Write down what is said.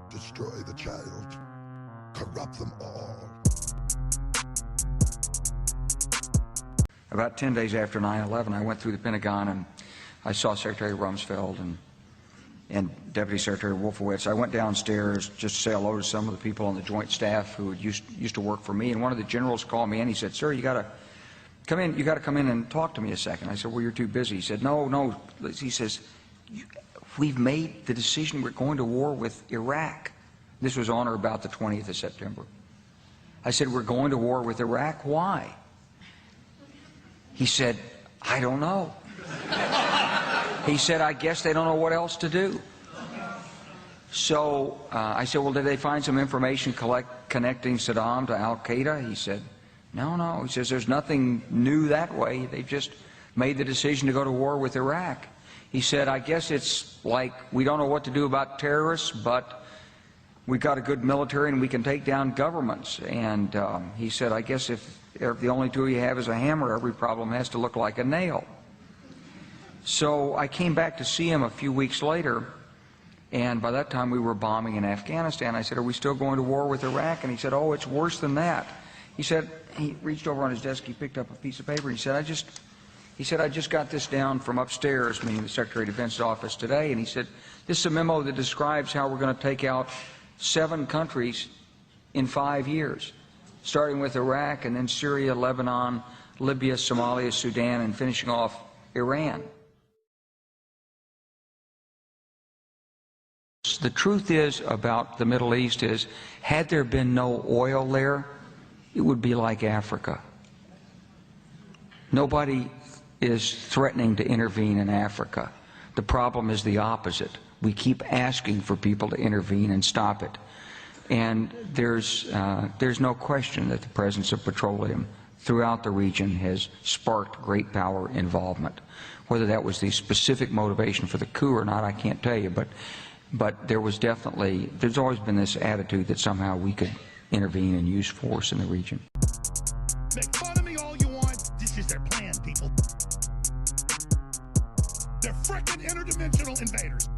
Destroy the child. Corrupt them all. About 10 days after 9/11, I went through the Pentagon and I saw Secretary Rumsfeld and Deputy Secretary Wolfowitz. I went downstairs just to say hello to some of the people on the Joint Staff who used to work for me, and one of the generals called me and he said, "Sir, you got to come in. You got to come in and talk to me a second." I said, "Well, you're too busy." He said, "No." He says, "We've made the decision. We're going to war with Iraq." This was on or about the 20th of September. I said, "We're going to war with Iraq. Why?" He said, "I don't know." He said, "I guess they don't know what else to do." So I said, "Well, did they find some information connecting Saddam to Al-Qaeda?" He said, No. He says, "There's nothing new that way. They just made the decision to go to war with Iraq." He said, "I guess it's like we don't know what to do about terrorists, but we've got a good military and we can take down governments." And he said, "I guess if the only tool you have is a hammer, every problem has to look like a nail." So I came back to see him a few weeks later, and by that time we were bombing in Afghanistan. I said, "Are we still going to war with Iraq?" And he said, "Oh, it's worse than that." He said, he reached over on his desk, he picked up a piece of paper, he said, I just got this down from upstairs," meaning the Secretary of Defense's office today, and he said, "This is a memo that describes how we're going to take out 7 countries in 5 years, starting with Iraq and then Syria, Lebanon, Libya, Somalia, Sudan, and finishing off Iran." The truth is about the Middle East is, had there been no oil there, it would be like Africa. Nobody is threatening to intervene in Africa. The problem is the opposite. We keep asking for people to intervene and stop it. And there's no question that the presence of petroleum throughout the region has sparked great power involvement. Whether that was the specific motivation for the coup or not, I can't tell you, but there's always been this attitude that somehow we could intervene and use force in the region. Make fun of me all you want. This is their plan, people. They're frickin' interdimensional invaders.